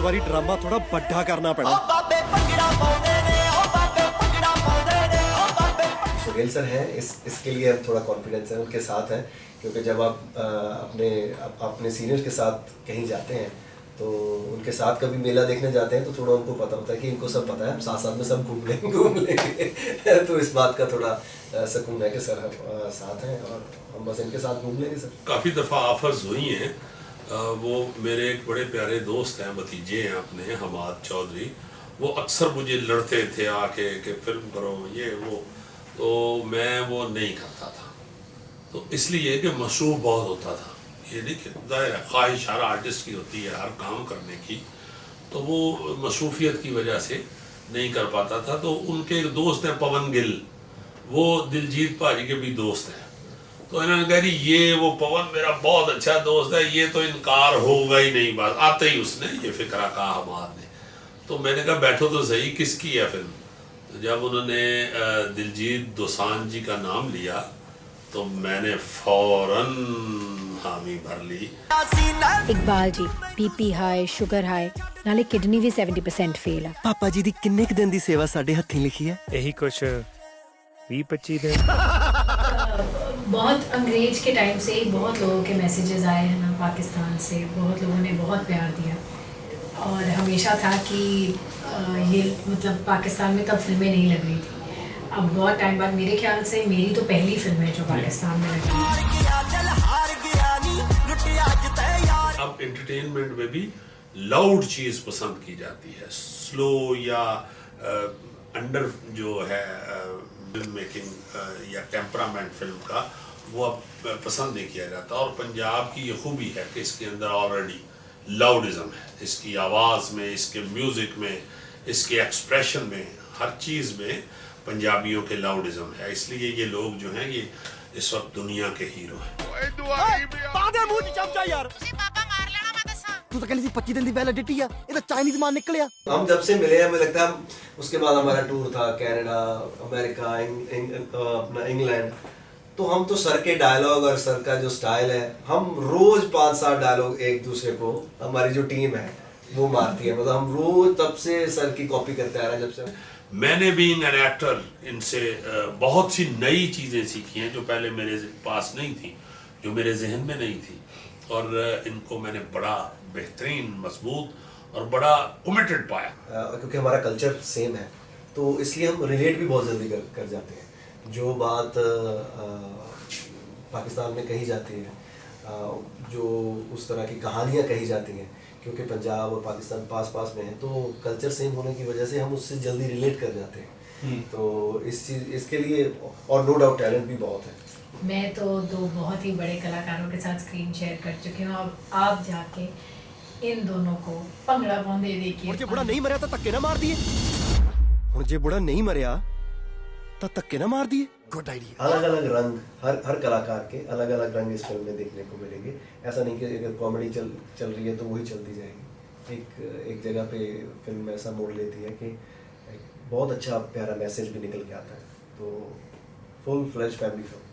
बारी ड्रामा थोड़ा बड्ढा करना पड़ा। सुहेल सर हैं, इसके लिए हम थोड़ा कॉन्फिडेंस है, उनके साथ हैं, क्योंकि जब आप अपने सीनियर्स के साथ कहीं जाते हैं तो उनके साथ कभी मेला देखने जाते हैं तो थोड़ा उनको पता होता है कि इनको सब पता है, हम साथ साथ में सब घूम लेंगे तो इस बात का थोड़ा सुकून है कि सर साथ हैं और हम बस इनके साथ घूम लेंगे सर। काफ़ी दफ़ा ऑफर्स हुई हैं। वो मेरे एक बड़े प्यारे दोस्त हैं, भतीजे हैं अपने, हमाद चौधरी। वो अक्सर मुझे लड़ते थे आके कि फिल्म करो ये वो, तो मैं वो नहीं करता था। तो इसलिए कि मशरूफ बहुत होता था। ये नहीं कि ज़ाहिर है ख्वाहिश हर आर्टिस्ट की होती है हर काम करने की, तो वो मसरूफियत की वजह से नहीं कर पाता था। तो उनके एक दोस्त हैं पवन गिल, वो दिलजीत भाजी के भी दोस्त हैं। तो इन्होंने कहा ये वो पवन मेरा बहुत अच्छा दोस्त है, ये तो इनकार होगा ही नहीं, बात आते ही उसने ये फिक्रा कहा हमाद ने। तो मैंने कहा बैठो तो सही, किसकी है फिल्म। तो जब उन्होंने दिलजीत दोसांझ जी का नाम लिया तो मैंने फौरन हामी भर ली। Iqbal ji BP high sugar high नाले किडनी भी 70% फेल है। पापा जी दी किन्ने क दिन दी सेवा साडे हत्थीं लिखी है? यही कुछ 20-25 दिन। बहुत अंग्रेज के टाइम से ही बहुत लोगों के मैसेजेस आए हैं ना पाकिस्तान से, बहुत लोगों ने बहुत प्यार दिया और हमेशा था कि ये मतलब पाकिस्तान में तब फिल्में नहीं लग रही थी। अब बहुत टाइम बाद मेरे ख्याल से मेरी तो पहली फिल्म है जो पाकिस्तान में लगी। अब एंटरटेनमेंट में भी लाउड चीज़ पसंद की जाती है, स्लो या अंडर जो है फिल्म मेकिंग या टेम्परामेंट फिल्म का वो अब पसंद नहीं किया जाता। और पंजाब की ये खूबी है कि इसके अंदर ऑलरेडी लाउडिज़म है, इसकी आवाज़ में, इसके म्यूज़िक में, इसके एक्सप्रेशन में, हर चीज़ में पंजाबियों के लाउडिज़म है। इसलिए ये लोग जो हैं ये इस वक्त दुनिया के हीरो हैं। तू तो कहली थी 25 दिन दी वैलिडिटी है, ये तो चाइनीज माल निकलिया। हम जब से मिले हैं मुझे लगता है उसके बाद हमारा टूर था कनाडा, अमेरिका, अपना इंग्लैंड, तो हम तो सर के डायलॉग और सर का जो स्टाइल है, हम रोज 5-7 डायलॉग एक दूसरे को, हमारी जो टीम है वो मारती है, मतलब हम रोज तब से सर की कॉपी करते आ रहे हैं। जब से मैंने भी एन एक्टर इनसे बहुत सी नई चीज़ें सीखी हैं जो पहले मेरे पास नहीं थी, जो मेरे जहन में नहीं थी, और इनको मैंने बड़ा बेहतरीन, मजबूत और बड़ा कमिटेड पाया। क्योंकि हमारा कल्चर सेम है तो इसलिए हम रिलेट भी बहुत जल्दी कर जाते हैं। जो बात पाकिस्तान में कही जाती है, जो उस तरह की कहानियाँ कही जाती हैं, क्योंकि पंजाब और पाकिस्तान पास पास में है तो कल्चर सेम होने की वजह से हम उससे जल्दी रिलेट कर जाते हैं। तो इसके लिए और नो डाउट टैलेंट भी बहुत है। मैं तो 2 बहुत ही बड़े कलाकारों के साथ स्क्रीन शेयर कर चुकी हूँ। अब आप जाके इन दोनों को भंगड़ा पाउंदे देखिए। जे बुढ़ा नहीं मरिया तो धक्के ना मार दिए। हुण जे बुढ़ा नहीं मरिया तो धक्के ना मार दिए। Good idea. अलग अलग रंग हर कलाकार के अलग अलग रंग इस फिल्म में देखने को मिलेंगे। ऐसा नहीं कि अगर कॉमेडी चल रही है तो वही चलती जाएगी। एक जगह पे फिल्म ऐसा मोड़ लेती है कि एक बहुत अच्छा प्यारा मैसेज भी निकल के आता है। तो फुल फ्लेज फैमिली फिल्म।